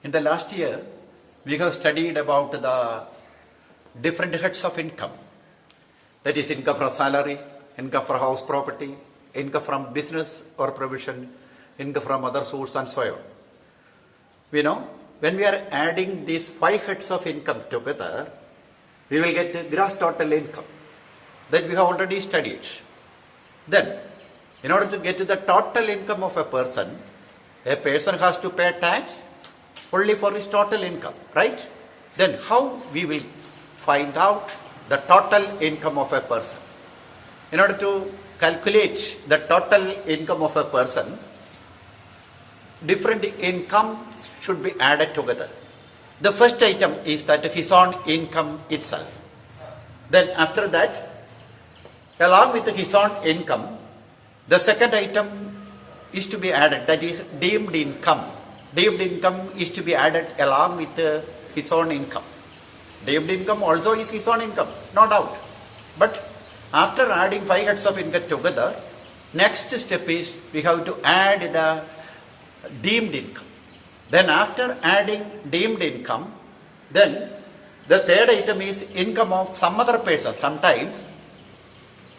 In the last year, we have studied about the different heads of income. That is income from salary, income from house property, income from business or provision, income from other source and so on. We know when we are adding these 5 heads of income together, we will get gross total income that we have already studied. Then, in order to get to the total income of a person has to pay tax only for his total income, right? Then how we will find out the total income of a person? In order to calculate the total income of a person, different incomes should be added together. The first item is that his own income itself. Then after that, along with his own income, the second item is to be added, that is deemed income. Deemed income is to be added along with his own income. Deemed income also is his own income, no doubt. But after adding 5 heads of income together, next step is we have to add the deemed income. Then after adding deemed income, then the third item is income of some other person. Sometimes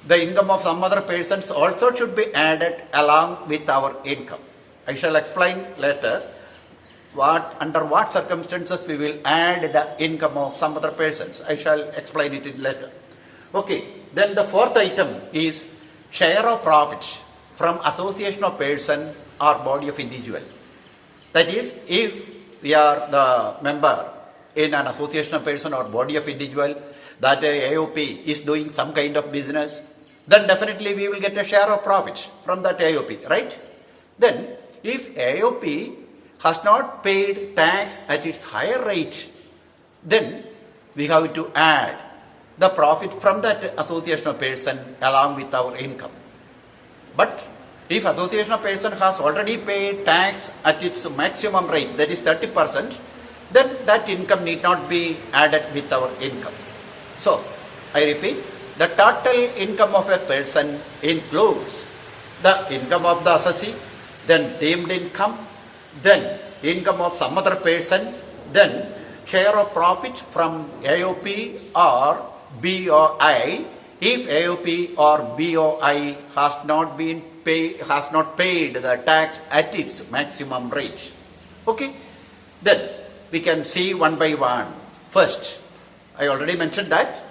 the income of some other persons also should be added along with our income. I shall explain later under what circumstances we will add the income of some other persons. I shall explain it later. Okay, then the fourth item is share of profits from association of person or body of individual. That is, if we are the member in an association of person or body of individual, that AOP is doing some kind of business, then definitely we will get a share of profits from that AOP, right? Then, if AOP has not paid tax at its higher rate, then we have to add the profit from that association of person along with our income. But if association of person has already paid tax at its maximum rate, that is 30%, then that income need not be added with our income. So, I repeat, the total income of a person includes the income of the assessee, then deemed income, then income of some other person, then share of profit from AOP or BOI if AOP or BOI has not paid the tax at its maximum rate. Okay, then we can see one by one. First, I already mentioned that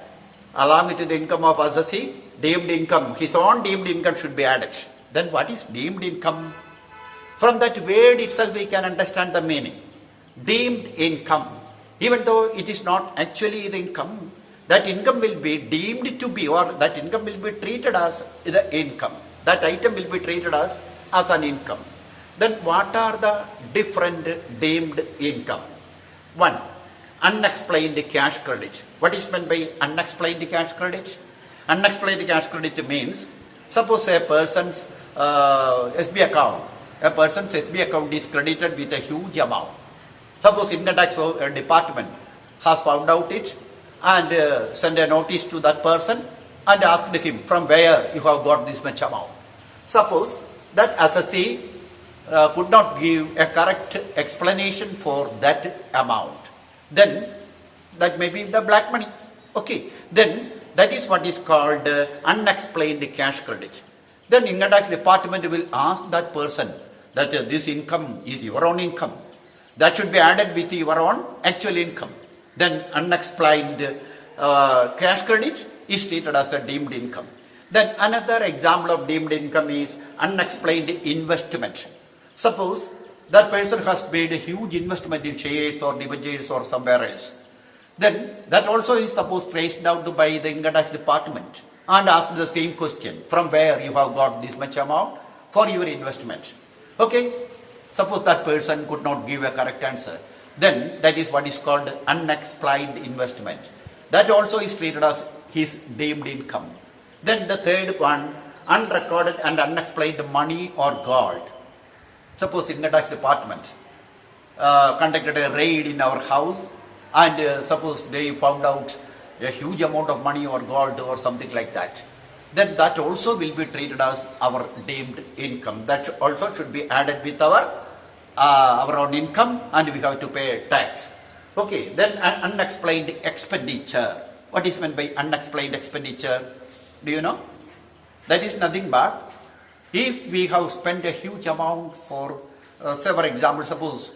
along with the income of assessee, deemed income, his own deemed income should be added. Then what is deemed income? From that word itself we can understand the meaning. Deemed income. Even though it is not actually the income, that income will be deemed to be, or that income will be treated as the income. That item will be treated as an income. Then what are the different deemed income? 1. Unexplained cash credit. What is meant by unexplained cash credit? Unexplained cash credit means, suppose a person's SB account, is credited with a huge amount. Suppose income tax department has found out it and sent a notice to that person and asked him from where you have got this much amount. Suppose that assessee could not give a correct explanation for that amount, then that may be the black money. Okay, then that is what is called unexplained cash credit. Then income tax department will ask that person that this income is your own income. That should be added with your own actual income. Then unexplained cash credit is treated as a deemed income. Then another example of deemed income is unexplained investment. Suppose that person has made a huge investment in shares or debentures or somewhere else. Then that also is supposed traced out by the income tax department and asked the same question, from where you have got this much amount for your investment. Okay, suppose that person could not give a correct answer. Then that is what is called unexplained investment. That also is treated as his deemed income. Then the third one, unrecorded and unexplained money or gold. Suppose income tax department conducted a raid in our house and suppose they found out a huge amount of money or gold or something like that. then that also will be treated as our deemed income. That also should be added with our own income, and we have to pay tax. Okay, then unexplained expenditure. What is meant by unexplained expenditure? Do you know? That is nothing but if we have spent a huge amount for, say for example, suppose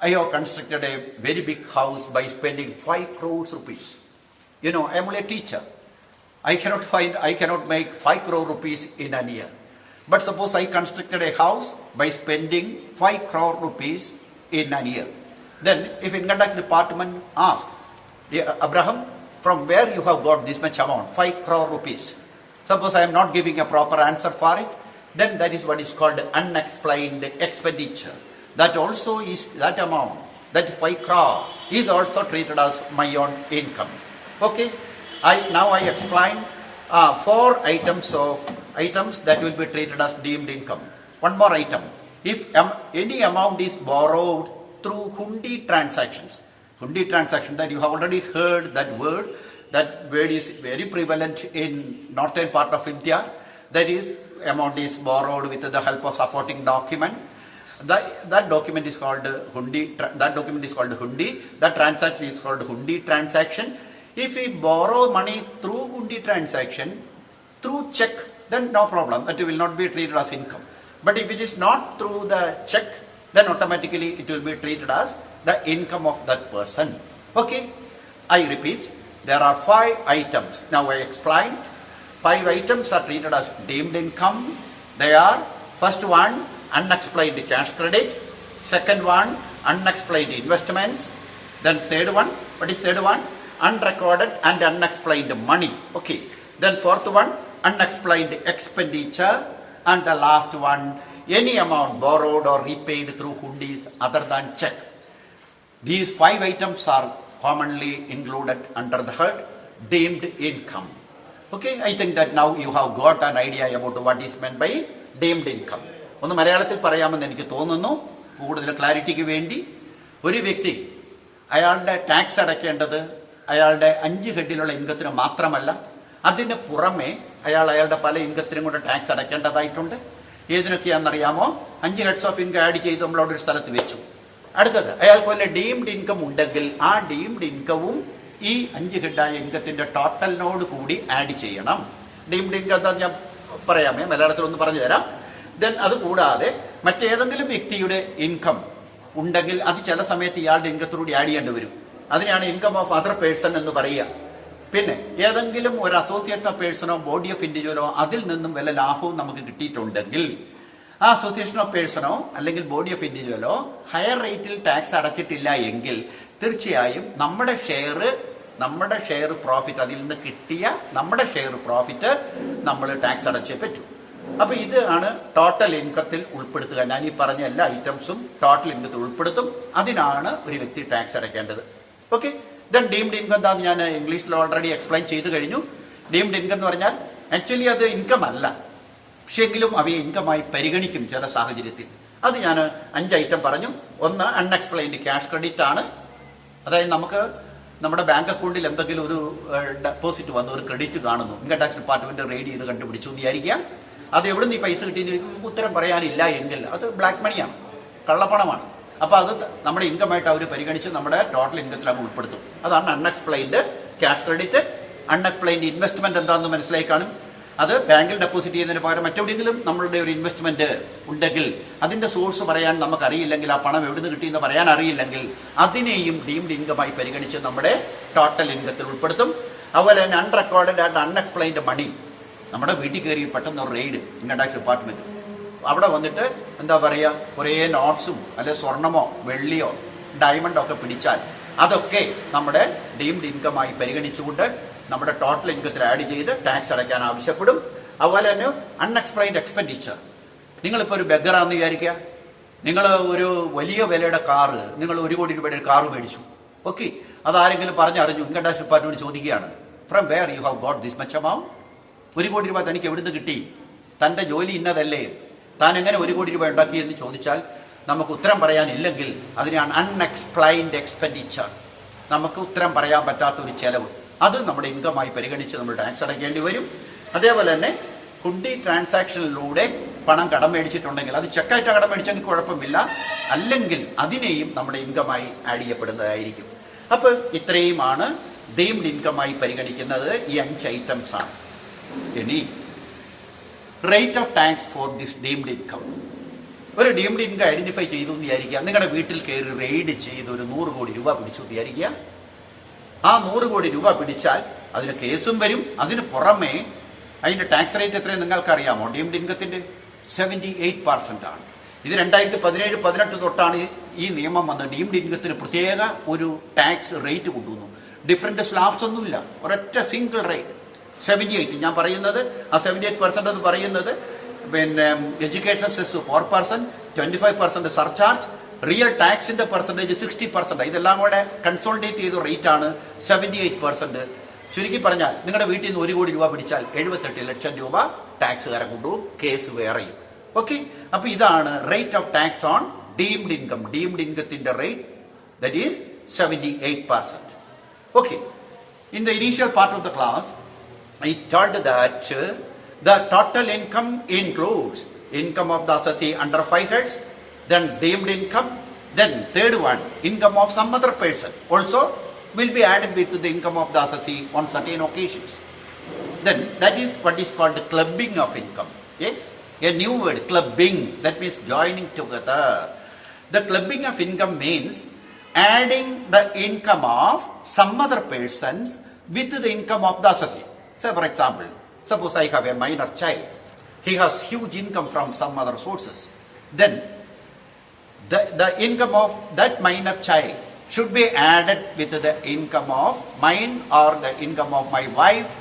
I have constructed a very big house by spending 5 crores rupees. You know, I am only a teacher. I cannot make 5 crore rupees in a year. But suppose I constructed a house by spending 5 crore rupees in a year. Then if income tax department asks, Abraham, from where you have got this much amount, 5 crore rupees. Suppose I am not giving a proper answer for it, then that is what is called unexplained expenditure. That also is, that amount, that 5 crore is also treated as my own income. Okay, now I explain 4 items that will be treated as deemed income. One more item. If any amount is borrowed through hundi transactions, hundi transaction, that you have already heard that word. That word is very prevalent in northern part of India. That is, amount is borrowed with the help of supporting document. That document is called hundi. That document is called hundi. That transaction is called hundi transaction. If we borrow money through hundi transaction, through check, then no problem. That will not be treated as income. But if it is not through the check, then automatically it will be treated as the income of that person. Okay, I repeat, there are 5 items. Now I explained. 5 items are treated as deemed income. They are, first one, unexplained cash credit. Second one, unexplained investments. Then third one, what is third one? Unrecorded and unexplained money. Okay. Then fourth one, unexplained expenditure. And the last one, any amount borrowed or repaid through hundis other than check. These 5 items are commonly included under the head deemed income. Okay, I think that now you have got an idea about what is meant by deemed income. ഒന്ന് മലയാളത്തിൽ പറയാമെന്ന് എനിക്ക് തോന്നുന്നു, കൂടുതൽ ക്ലാരിറ്റിക്ക് വേണ്ടി. ഒരു വ്യക്തി അയാളുടെ ടാക്സ് അടയ്ക്കേണ്ടത് അയാളുടെ 5 ഹെഡിലുള്ള ഇൻകത്തിന് മാത്രമല്ല, അതിന് പുറമെ അയാളുടെ പല ഇൻകത്തിനും കൂടെ ടാക്സ് അടയ്ക്കേണ്ടതായിട്ടുണ്ട്. ഏതിനൊക്കെയാണെന്നറിയാമോ? 5 ഹെഡ്സ് ഓഫ് ഇൻകം ആഡ് ചെയ്ത് നമ്മളവിടെ ഒരു സ്ഥലത്ത് വെച്ചു. അടുത്തത്, അയാൾക്ക് വല്ല ഡീംഡ് ഇൻകം ഉണ്ടെങ്കിൽ ആ ഡീംഡ് ഇൻകവും ഈ 5 ഹെഡായ ഇൻകത്തിന്റെ ടോട്ടലിനോട് കൂടി ആഡ് ചെയ്യണം. ഡീംഡ് ഇൻകം എന്താ ഞാൻ പറയാമേ, മലയാളത്തിൽ ഒന്ന് പറഞ്ഞു തരാം. ദെൻ അത് കൂടാതെ മറ്റേതെങ്കിലും വ്യക്തിയുടെ ഇൻകം ഉണ്ടെങ്കിൽ അത് ചില സമയത്ത് ഇയാളുടെ ഇൻകത്തോടുകൂടി ആഡ് ചെയ്യേണ്ടി വരും. അതിനാണ് ഇൻകം ഓഫ് അതർ പേഴ്സൺ എന്ന് പറയുക. പിന്നെ ഏതെങ്കിലും ഒരു അസോസിയേഷൻ ഓഫ് പേഴ്സണോ ബോഡി ഓഫ് ഇൻഡിവിജ്വലോ അതിൽ നിന്നും വല്ല ലാഭവും നമുക്ക് കിട്ടിയിട്ടുണ്ടെങ്കിൽ ആ അസോസിയേഷൻ ഓഫ് പേഴ്സണോ അല്ലെങ്കിൽ ബോഡി ഓഫ് ഇൻഡിവിജ്വലോ ഹയർ റേറ്റിൽ ടാക്സ് അടച്ചിട്ടില്ല എങ്കിൽ തീർച്ചയായും നമ്മുടെ ഷെയർ പ്രോഫിറ്റ്, അതിൽ നിന്ന് കിട്ടിയ നമ്മുടെ ഷെയർ പ്രോഫിറ്റ് നമ്മൾ ടാക്സ് അടച്ചേ പറ്റൂ. അപ്പൊ ഇതാണ് ടോട്ടൽ ഇൻകത്തിൽ ഉൾപ്പെടുത്തുക. ഞാൻ ഈ പറഞ്ഞ എല്ലാ ഐറ്റംസും ടോട്ടൽ ഇൻകത്തിൽ ഉൾപ്പെടുത്തും. അതിനാണ് ഒരു വ്യക്തി ടാക്സ് അടയ്ക്കേണ്ടത്. ഓക്കെ, ദെൻ ഡീംഡ് ഇൻകം എന്താണെന്ന് ഞാൻ ഇംഗ്ലീഷിൽ ഓൾറെഡി എക്സ്പ്ലെയിൻ ചെയ്ത് കഴിഞ്ഞു. ഡീംഡ് ഇൻകം എന്ന് പറഞ്ഞാൽ ആക്ച്വലി അത് ഇൻകം അല്ല, പക്ഷെ എങ്കിലും അവയെ ഇൻകമായി പരിഗണിക്കും ചില സാഹചര്യത്തിൽ. അത് ഞാൻ 5 ഐറ്റം പറഞ്ഞു. ഒന്ന്, അൺഎക്സ്പ്ലെയിൻഡ് ക്യാഷ് ക്രെഡിറ്റ് ആണ്. അതായത് നമുക്ക് നമ്മുടെ ബാങ്ക് അക്കൗണ്ടിൽ എന്തെങ്കിലും ഒരു ഡെപ്പോസിറ്റ് വന്ന് ഒരു ക്രെഡിറ്റ് കാണുന്നു, ഇൻകം ടാക്സ് ഡിപ്പാർട്ട്മെന്റ് റെയ്ഡ് ചെയ്ത് കണ്ടുപിടിച്ചു എന്ന് വിചാരിക്കുക. അത് എവിടെ നിന്ന് ഈ പൈസ കിട്ടിയെന്ന് ഉത്തരം പറയാനില്ല എങ്കിൽ അത് ബ്ലാക്ക് മണിയാണ്, കള്ളപ്പണമാണ്. അപ്പൊ അത് നമ്മുടെ ഇൻകമായിട്ട് അവർ പരിഗണിച്ച് നമ്മുടെ ടോട്ടൽ ഇൻകത്തിൽ അങ്ങ് ഉൾപ്പെടുത്തും. അതാണ് unexplained cash credit. Unexplained investment എന്താണെന്ന് മനസ്സിലായി കാണും. അത് ബാങ്കിൽ ഡെപ്പോസിറ്റ് ചെയ്യുന്നതിന് പകരം മറ്റെവിടെയെങ്കിലും നമ്മളുടെ ഒരു ഇൻവെസ്റ്റ്മെന്റ് ഉണ്ടെങ്കിൽ അതിന്റെ സോഴ്സ് പറയാൻ നമുക്കറിയില്ലെങ്കിൽ, ആ പണം എവിടെ നിന്ന് കിട്ടിയെന്ന് പറയാൻ അറിയില്ലെങ്കിൽ അതിനെയും ഡീംഡ് ഇൻകമായി പരിഗണിച്ച് നമ്മുടെ ടോട്ടൽ ഇൻകത്തിൽ ഉൾപ്പെടുത്തും. അതുപോലെ തന്നെ അൺറെക്കോർഡഡ് ആൻഡ് അൺഎക്സ്പ്ലെയിൻഡ് മണി. നമ്മുടെ വീട്ടിൽ കയറി പെട്ടെന്ന് ഒരു റെയ്ഡ്, ഇൻകം ടാക്സ് ഡിപ്പാർട്ട്മെന്റ് അവിടെ വന്നിട്ട് എന്താ പറയുക, കുറേ നോട്ട്സും അല്ലെ സ്വർണമോ വെള്ളിയോ ഡയമണ്ടോ ഒക്കെ പിടിച്ചാൽ അതൊക്കെ നമ്മുടെ ഡീംഡ് ഇൻകമായി പരിഗണിച്ചുകൊണ്ട് നമ്മുടെ ടോട്ടൽ ഇൻകത്തിൽ ആഡ് ചെയ്ത് ടാക്സ് അടയ്ക്കാൻ ആവശ്യപ്പെടും. അതുപോലെ തന്നെ അൺഎക്സ്പ്ലെയിൻഡ് എക്സ്പെൻഡിച്ചർ. നിങ്ങളിപ്പോൾ ഒരു ബെഗറാന്ന് വിചാരിക്കുക, നിങ്ങൾ ഒരു വലിയ വിലയുടെ കാറ്, നിങ്ങൾ 1 കോടി രൂപയുടെ ഒരു കാറ് മേടിച്ചു. ഓക്കെ, അതാരെങ്കിലും പറഞ്ഞറിഞ്ഞു, ഇൻകം ടാക്സ് ഡിപ്പാർട്ട്മെന്റ് ചോദിക്കുകയാണ്, from where you have got this much amount? 1 കോടി രൂപ തനിക്ക് എവിടുന്ന് കിട്ടി? തന്റെ ജോലി ഇന്നതല്ലേ, താൻ എങ്ങനെ 1 കോടി രൂപ ഉണ്ടാക്കി എന്ന് ചോദിച്ചാൽ നമുക്ക് ഉത്തരം പറയാനില്ലെങ്കിൽ അതിനാണ് അൺഎക്സ്പ്ലെയിൻഡ് എക്സ്പെൻഡിച്ചർ. നമുക്ക് ഉത്തരം പറയാൻ പറ്റാത്ത ഒരു ചെലവ്, അത് നമ്മുടെ ഇൻകമായി പരിഗണിച്ച് നമ്മൾ ടാക്സ് അടയ്ക്കേണ്ടി വരും. അതേപോലെ തന്നെ ഹുണ്ടി ട്രാൻസാക്ഷനിലൂടെ പണം കടം മേടിച്ചിട്ടുണ്ടെങ്കിൽ അത് ചെക്കായിട്ട് കടം മേടിച്ചെങ്കിൽ കുഴപ്പമില്ല, അല്ലെങ്കിൽ അതിനെയും നമ്മുടെ ഇൻകമായി ആഡ് ചെയ്യപ്പെടുന്നതായിരിക്കും. അപ്പോൾ ഇത്രയുമാണ് ഡീംഡ് ഇൻകമായി പരിഗണിക്കുന്നത്. ഈ 5 ഐറ്റംസ് ആണ്. ഇനി rate of tax for this deemed income. ഒരു ഡീംഡ് ഇൻകം ഐഡന്റിഫൈ ചെയ്തു എന്ന് വിചാരിക്കുക. നിങ്ങളുടെ വീട്ടിൽ കയറി റെയ്ഡ് ചെയ്ത് ഒരു 100 കോടി രൂപ പിടിച്ചു വിചാരിക്കുക. ആ 100 കോടി രൂപ പിടിച്ചാൽ അതിന് കേസും വരും. അതിന് പുറമെ അതിന്റെ ടാക്സ് റേറ്റ് എത്രയും നിങ്ങൾക്ക് അറിയാമോ? ഡീംഡ് ഇൻകത്തിന്റെ 78% ആണ്. ഇത് 2017-18 തൊട്ടാണ് ഈ നിയമം വന്നത്. ഡീംഡ് ഇൻകത്തിന് പ്രത്യേക ഒരു ടാക്സ് റേറ്റ് കൊണ്ടുവന്നു. ഡിഫറെന്റ് സ്ലാബ്സ് ഒന്നുമില്ല, ഒരൊറ്റ സിംഗിൾ റേറ്റ് 78. ഞാൻ പറയുന്നത് ആ 78% എന്ന് പറയുന്നത് പിന്നെ എഡ്യൂക്കേഷൻ സെസ് 4%, 25% സർചാർജ്, റിയൽ ടാക്സിന്റെ പെർസെന്റേജ് 60%. ഇതെല്ലാം കൂടെ കൺസോളിഡേറ്റ് ചെയ്ത റേറ്റ് ആണ് 78%. ചുരുക്കി പറഞ്ഞാൽ നിങ്ങളുടെ വീട്ടിൽ നിന്ന് 1 കോടി രൂപ പിടിച്ചാൽ 78 ലക്ഷം രൂപ ടാക്സുകാരെ കൊണ്ടുപോകും, കേസ് വേറെയും. ഓക്കെ, അപ്പൊ ഇതാണ് rate of tax on deemed income. Deemed ഇൻകത്തിന്റെ rate that is 78%. Okay, in the initial part of the class, I told that the total income includes income of the assessee under 5 heads, then deemed income, then third one, income of some other person also will be added with the income of the assessee on certain occasions. Then that is what is called the clubbing of income. Yes, a new word, clubbing, that means joining together. The clubbing of income means adding the income of some other persons with the income of the assessee. Say for example, suppose I have a minor child. He has huge income from some other sources. Then the income of that minor child should be added with the income of mine or the income of my wife.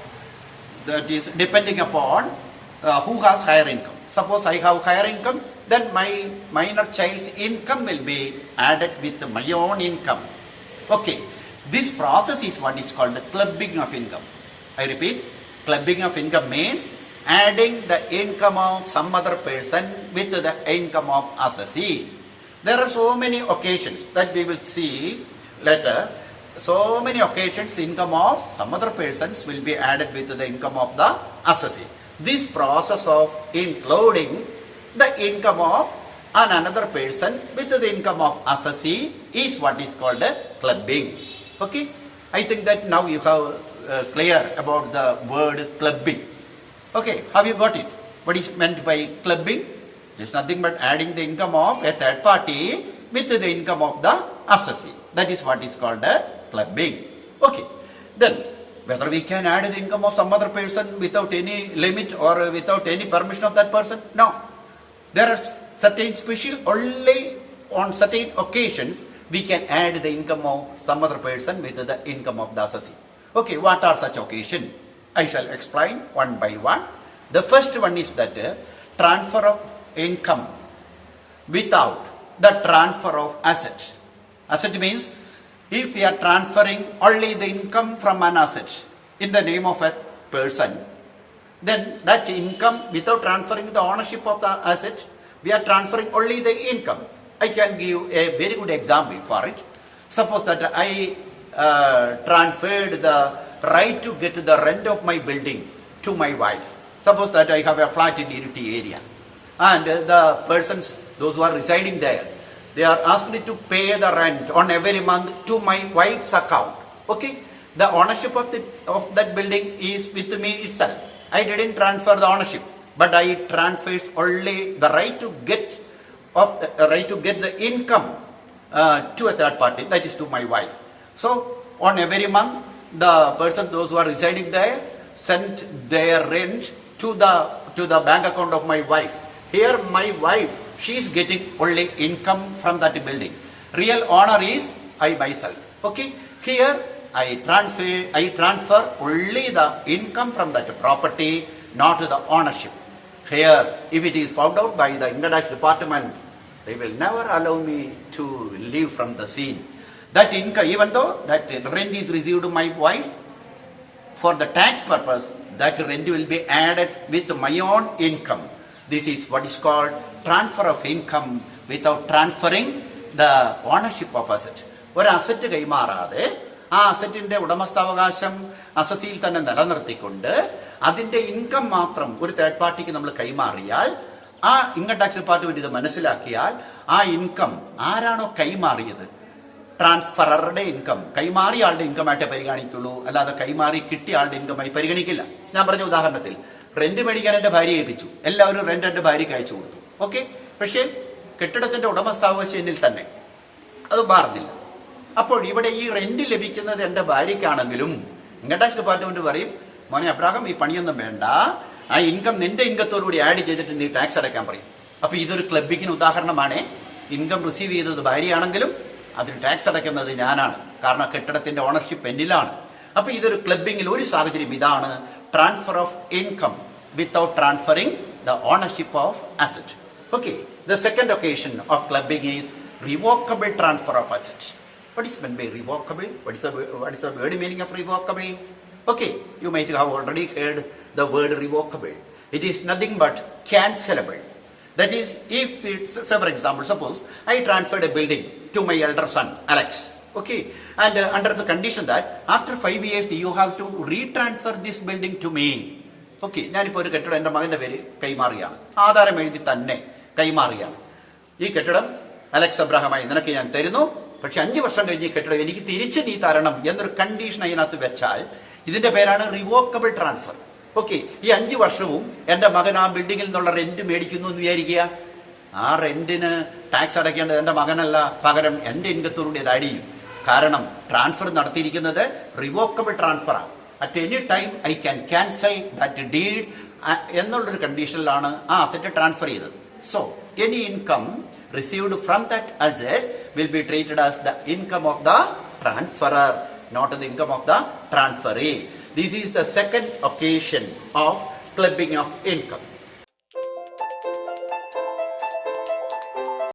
That is depending upon who has higher income. Suppose I have higher income, then my minor child's income will be added with my own income. Okay, this process is what is called the clubbing of income. I repeat, clubbing of income means adding the income of some other person with the income of assessee. There are so many occasions that we will see later. So many occasions income of some other persons will be added with the income of the assessee. This process of including the income of another person with the income of assessee is what is called a clubbing. Okay, I think that now you have clear about the word clubbing. Okay, have you got it? What is meant by clubbing? It's nothing but adding the income of a third party with the income of the assessee. That is what is called a clubbing. Okay, then whether we can add the income of some other person without any limit or without any permission of that person? No. There are certain special, only on certain occasions we can add the income of some other person with the income of the assessee. Okay, what are such occasions? I shall explain one by one. The first one is that transfer of income without the transfer of asset. Asset means if we are transferring only the income from an asset in the name of a person, then that income, without transferring the ownership of the asset, we are transferring only the income. I can give a very good example for it. Suppose that I transferred the right to get the rent of my building to my wife. Suppose that I have a flat in Iriti area, and the persons, those who are residing there, they are asked me to pay the rent on every month to my wife's account. Okay, the ownership of that building is with me itself. I didn't transfer the ownership, but I transfers only the right to get the income to a third party, that is to my wife. So on every month, the person, those who are residing there, sent their rent to the bank account of my wife. Here my wife, she is getting only income from that building. Real owner is I myself. Okay, here I transfer only the income from that property, not the ownership. Here, if it is found out by the income tax department, they will never allow me to leave from the scene. That income, even though that rent is received to my wife, for the tax purpose, that rent will be added with my own income. This is what is called transfer of income without transferring the ownership of asset. ഒരു asset കൈമാറാതെ ആ അസറ്റിന്റെ ഉടമസ്ഥാവകാശം അസറ്റിയിൽ തന്നെ നിലനിർത്തിക്കൊണ്ട് അതിന്റെ income മാത്രം ഒരു third പാർട്ടിക്ക് നമ്മൾ കൈമാറിയാൽ, ആ ഇൻകം ടാക്സ് ഡിപ്പാർട്ട്മെന്റ് ഇത് മനസ്സിലാക്കിയാൽ ആ ഇൻകം ആരാണോ കൈമാറിയത്, ട്രാൻസ്ഫററുടെ ഇൻകം, കൈമാറിയ ആളുടെ ഇൻകമായിട്ടേ പരിഗണിക്കുള്ളൂ, അല്ലാതെ കൈമാറി കിട്ടിയ ആളുടെ ഇൻകമായി പരിഗണിക്കില്ല. ഞാൻ പറഞ്ഞ ഉദാഹരണത്തിൽ റെന്റ് മേടിക്കാൻ എന്റെ ഭാര്യയെ ഏൽപ്പിച്ചു, എല്ലാവരും റെന്റ് എന്റെ ഭാര്യയ്ക്ക് അയച്ചു കൊടുത്തു. ഓക്കെ, പക്ഷേ കെട്ടിടത്തിന്റെ ഉടമസ്ഥാവകാശത്തിൽ തന്നെ അത് മാറുന്നില്ല. അപ്പോൾ ഇവിടെ ഈ റെന്റ് ലഭിക്കുന്നത് എന്റെ ഭാര്യയ്ക്കാണെങ്കിലും ഇൻകം ടാക്സ് ഡിപ്പാർട്ട്മെന്റ് പറയും, മോനെ അബ്രാഹം ഈ പണിയൊന്നും വേണ്ട, ആ ഇൻകം നിന്റെ ഇൻകത്തോടുകൂടി ആഡ് ചെയ്തിട്ട് നീ ടാക്സ് അടയ്ക്കാൻ പറയും. അപ്പൊ ഇതൊരു ക്ലബിങ്ങിന് ഉദാഹരണമാണ്. ഇൻകം റിസീവ് ചെയ്തത് ഭാര്യയാണെങ്കിലും അതിന് ടാക്സ് അടയ്ക്കുന്നത് ഞാനാണ്, കാരണം കെട്ടിടത്തിന്റെ ഓണർഷിപ്പ് എന്നിലാണ്. അപ്പൊ ഇതൊരു ക്ലബിങ്ങിൽ ഒരു സാഹചര്യം ഇതാണ്, transfer of income without transferring the ownership of asset. Okay, the second occasion of clubbing is revocable transfer of assets. What is meant by revocable? What is the word meaning of revocable? Okay, you might have already heard the word revocable. It is nothing but cancelable. That is, if it's, say for example, suppose I transferred a building to my elder son, Alex. Okay, and under the condition that after 5 years you have to retransfer this building to me. Okay, ഞാനിപ്പോൾ ഒരു കെട്ടിടം എൻ്റെ മകൻ്റെ പേര് കൈമാറിയാണ്, ആധാരം എഴുതി തന്നെ കൈമാറിയാണ്. ഈ കെട്ടിടം അലക്സ് അബ്രഹാമായി നിനക്ക് ഞാൻ തരുന്നു, പക്ഷെ 5 വർഷം കഴിഞ്ഞ് ഈ കെട്ടിടം എനിക്ക് തിരിച്ച് നീ തരണം എന്നൊരു കണ്ടീഷൻ അതിനകത്ത് വെച്ചാൽ ഇതിന്റെ പേരാണ് റിവോക്കബിൾ ട്രാൻസ്ഫർ. ഓക്കെ, ഈ 5 വർഷവും എന്റെ മകൻ ആ ബിൽഡിങ്ങിൽ നിന്നുള്ള റെന്റ് മേടിക്കുന്നു എന്ന് വിചാരിക്കുക, ആ റെന്റിന് ടാക്സ് അടയ്ക്കേണ്ടത് എന്റെ മകനല്ല, പകരം എന്റെ ഇൻകത്തോടുകൂടി അത് ആഡ് ചെയ്യും. കാരണം ട്രാൻസ്ഫർ നടത്തിയിരിക്കുന്നത് റിവോക്കബിൾ ട്രാൻസ്ഫറാണ്. At any time I can cancel that deed എന്നുള്ളൊരു കണ്ടീഷനിലാണ് ആ അസറ്റ് ട്രാൻസ്ഫർ ചെയ്തത്. So any income received from that asset will be treated as the income of the transferor, not the income of the transferee. This is the second occasion of clubbing of income.